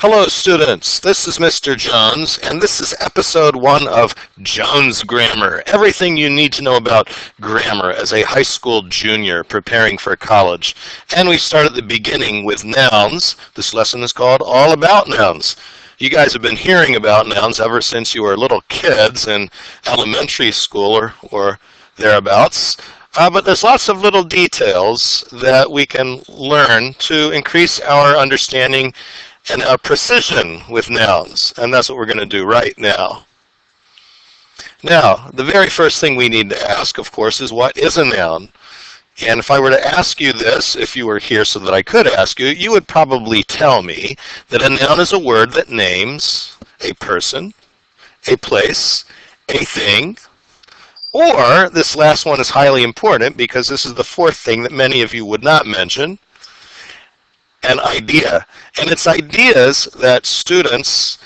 Hello, students. This is Mr. Jones, and this is episode 1 of Jones Grammar. Everything you need to know about grammar as a high school junior preparing for college. And we start at the beginning with nouns. This lesson is called All About Nouns. You guys have been hearing about nouns ever since you were little kids in elementary school or thereabouts. But there's lots of little details that we can learn to increase our understanding and our precision with nouns, and that's what we're going to do right now. Now, the very first thing we need to ask, of course, is what is a noun? And if I were to ask you this, if you were here so that I could ask you, you would probably tell me that a noun is a word that names a person, a place, a thing, or this last one is highly important because this is the fourth thing that many of you would not mention, an idea. And it's ideas that students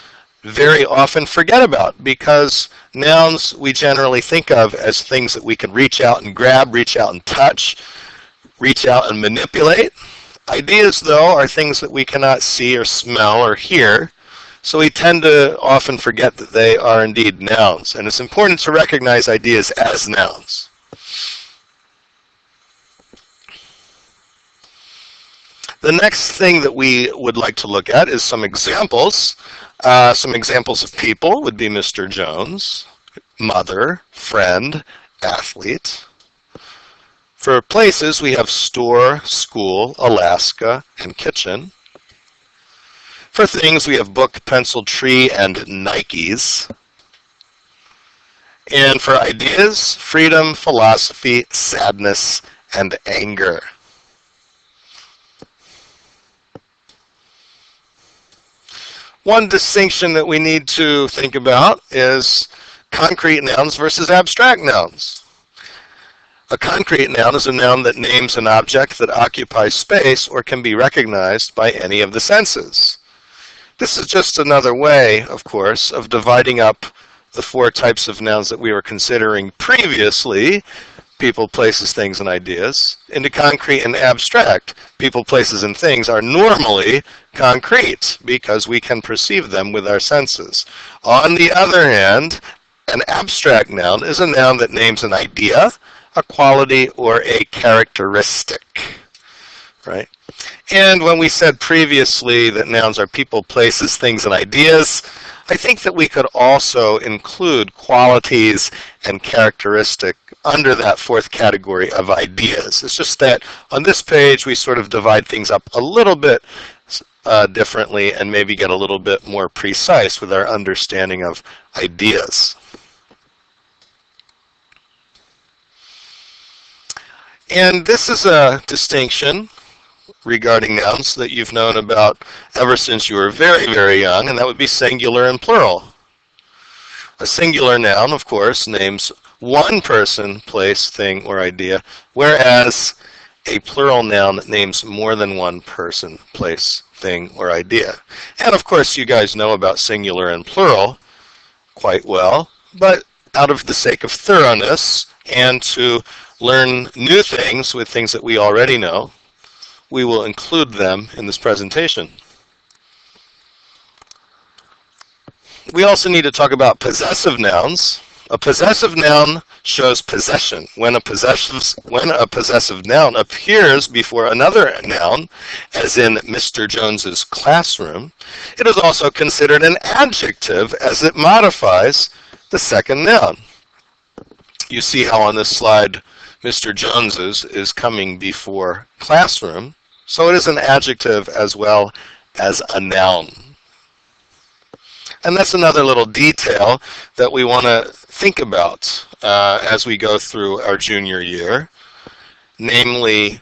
very often forget about because nouns we generally think of as things that we can reach out and grab, reach out and touch, reach out and manipulate. Ideas, though, are things that we cannot see or smell or hear, so we tend to often forget that they are indeed nouns. And it's important to recognize ideas as nouns. The next thing that we would like to look at is some examples. Some examples of people would be Mr. Jones, mother, friend, athlete. For places, we have store, school, Alaska, and kitchen. For things, we have book, pencil, tree, and Nikes. And for ideas, freedom, philosophy, sadness, and anger. One distinction that we need to think about is concrete nouns versus abstract nouns. A concrete noun is a noun that names an object that occupies space or can be recognized by any of the senses. This is just another way, of course, of dividing up the four types of nouns that we were considering previously, people, places, things, and ideas, into concrete and abstract. People, places, and things are normally concrete because we can perceive them with our senses. On the other hand, an abstract noun is a noun that names an idea, a quality, or a characteristic, right? And when we said previously that nouns are people, places, things, and ideas, I think that we could also include qualities and characteristic under that fourth category of ideas. It's just that on this page we sort of divide things up a little bit differently and maybe get a little bit more precise with our understanding of ideas. And this is a distinction regarding nouns that you've known about ever since you were very, very young, and that would be singular and plural. A singular noun, of course, names one person, place, thing, or idea, whereas a plural noun names more than one person, place, thing, or idea. And of course, you guys know about singular and plural quite well, but out of the sake of thoroughness and to learn new things with things that we already know, we will include them in this presentation. We also need to talk about possessive nouns. A possessive noun shows possession. When a possessive noun appears before another noun, as in Mr. Jones's classroom, it is also considered an adjective as it modifies the second noun. You see how on this slide Mr. Jones's is coming before classroom, so it is an adjective as well as a noun. And that's another little detail that we want to think about as we go through our junior year, namely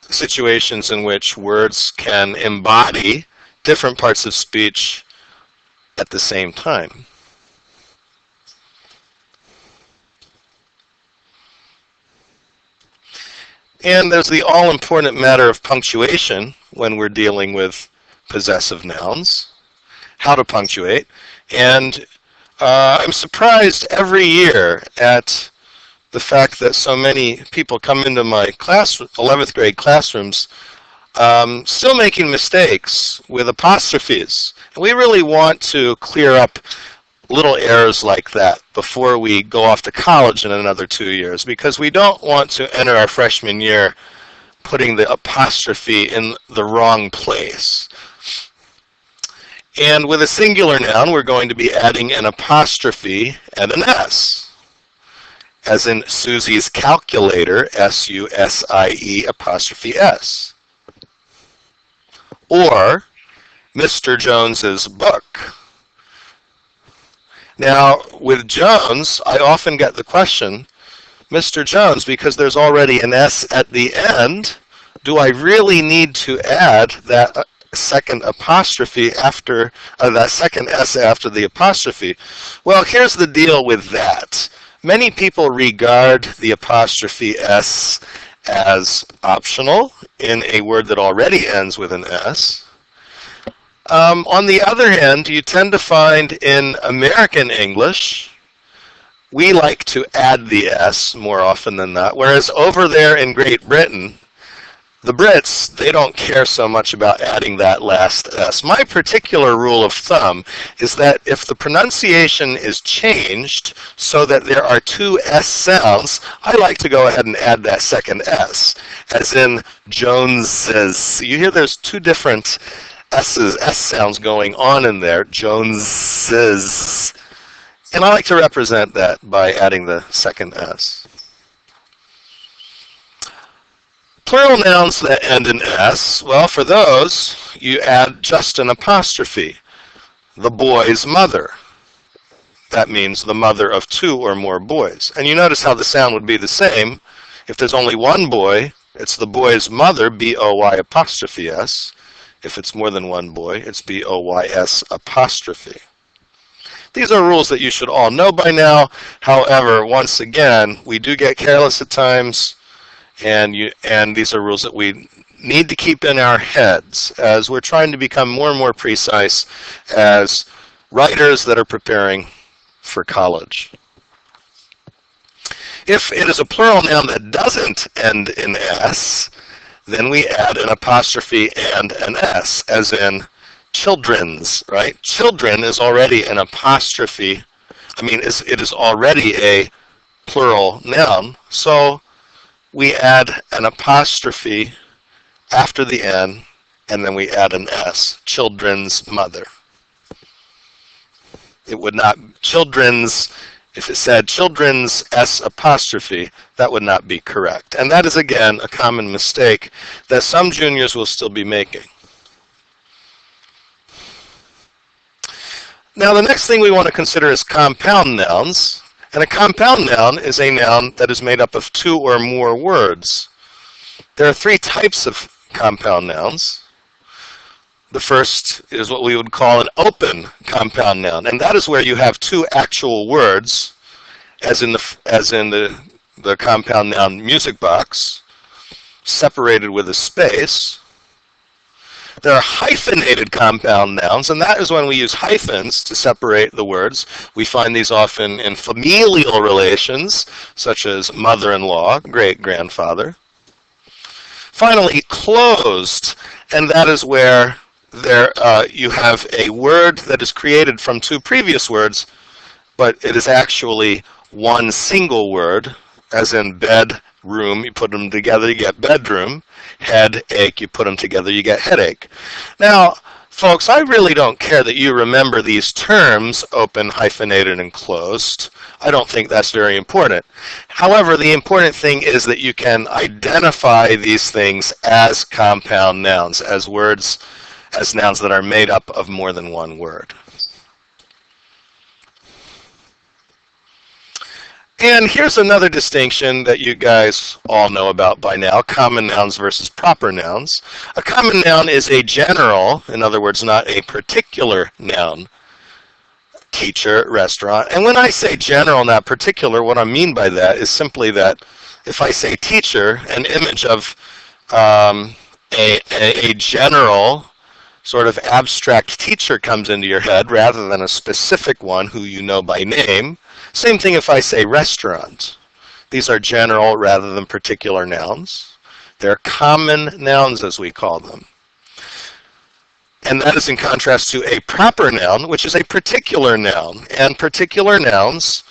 situations in which words can embody different parts of speech at the same time. And there's the all-important matter of punctuation when we're dealing with possessive nouns, how to punctuate. And I'm surprised every year at the fact that so many people come into my 11th grade classrooms still making mistakes with apostrophes. And we really want to clear up little errors like that before we go off to college in another 2 years, because we don't want to enter our freshman year putting the apostrophe in the wrong place. And with a singular noun, we're going to be adding an apostrophe and an S, as in Susie's calculator, S-U-S-I-E apostrophe S. Or Mr. Jones's book. Now, with Jones, I often get the question, Mr. Jones, because there's already an S at the end, do I really need to add that second apostrophe after, that second S after the apostrophe? Well, here's the deal with that. Many people regard the apostrophe S as optional in a word that already ends with an S. On the other hand, you tend to find in American English, we like to add the S more often than not, whereas over there in Great Britain, the Brits, they don't care so much about adding that last S. My particular rule of thumb is that if the pronunciation is changed so that there are two S sounds, I like to go ahead and add that second S, as in Joneses. You hear there's two different S's, S sounds going on in there, Joneses. And I like to represent that by adding the second S. Plural nouns that end in S, well, for those, you add just an apostrophe. The boy's mother. That means the mother of two or more boys. And you notice how the sound would be the same. If there's only one boy, it's the boy's mother, B-O-Y apostrophe S. If it's more than one boy, it's B-O-Y-S apostrophe. These are rules that you should all know by now. However, once again, we do get careless at times, and these are rules that we need to keep in our heads as we're trying to become more and more precise as writers that are preparing for college. If it is a plural noun that doesn't end in S, then we add an apostrophe and an S, as in children's, right? Children is already an apostrophe. It is already a plural noun, so we add an apostrophe after the N, and then we add an S, children's mother. It would not, children's, if it said children's S apostrophe, that would not be correct. And that is, again, a common mistake that some juniors will still be making. Now, the next thing we want to consider is compound nouns. And a compound noun is a noun that is made up of two or more words. There are three types of compound nouns. The first is what we would call an open compound noun, and that is where you have two actual words, as in the compound noun music box, separated with a space. There are hyphenated compound nouns, and that is when we use hyphens to separate the words. We find these often in familial relations, such as mother-in-law, great-grandfather. Finally, closed, and that is where you have a word that is created from two previous words, but it is actually one single word, as in bedroom, you put them together, you get bedroom. Headache, you put them together, you get headache. Now, folks, I really don't care that you remember these terms, open, hyphenated, and closed. I don't think that's very important. However, the important thing is that you can identify these things as compound nouns, as words, as nouns that are made up of more than one word. And here's another distinction that you guys all know about by now, common nouns versus proper nouns. A common noun is a general, in other words, not a particular noun. Teacher, restaurant. And when I say general, not particular, what I mean by that is simply that if I say teacher, an image of a general, sort of abstract teacher comes into your head rather than a specific one who you know by name. Same thing if I say restaurant. These are general rather than particular nouns. They're common nouns, as we call them. And that is in contrast to a proper noun, which is a particular noun. And particular nouns,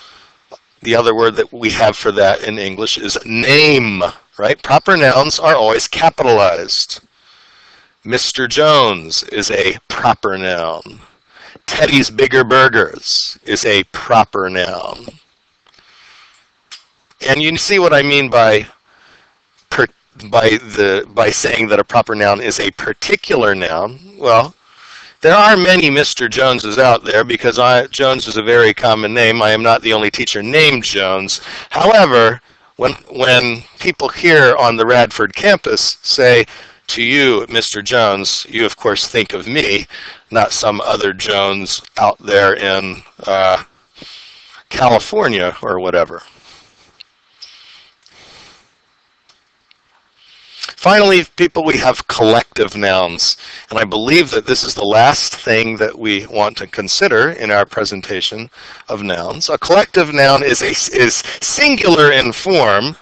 the other word that we have for that in English is name, right? Proper nouns are always capitalized. Mr. Jones is a proper noun. Teddy's Bigger Burgers is a proper noun. And you see what I mean by saying that a proper noun is a particular noun. Well, there are many Mr. Joneses out there because Jones is a very common name. I am not the only teacher named Jones. However, when people here on the Radford campus say to you, Mr. Jones, you of course think of me, not some other Jones out there in California or whatever. Finally, people, we have collective nouns. And I believe that this is the last thing that we want to consider in our presentation of nouns. A collective noun is singular in form,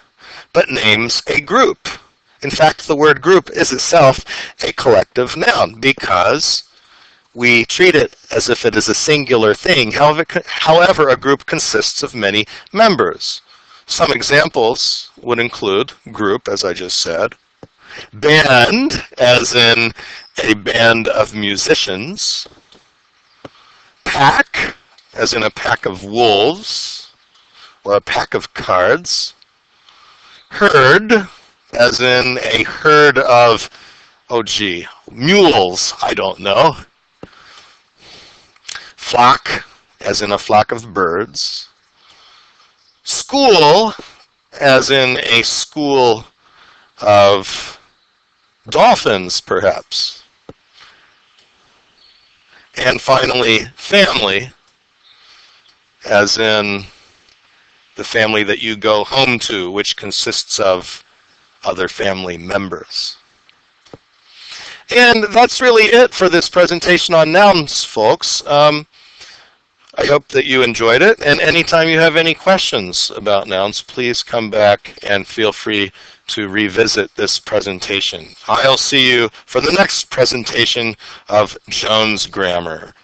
but names a group. In fact, the word group is itself a collective noun because we treat it as if it is a singular thing. However, a group consists of many members. Some examples would include group, as I just said, band, as in a band of musicians, pack, as in a pack of wolves or a pack of cards, herd, as in a herd of, mules, I don't know, flock, as in a flock of birds, school, as in a school of dolphins, perhaps. And finally, family, as in the family that you go home to, which consists of other family members. And that's really it for this presentation on nouns, folks. I hope that you enjoyed it, and anytime you have any questions about nouns, please come back and feel free to revisit this presentation. I'll see you for the next presentation of Jones Grammar.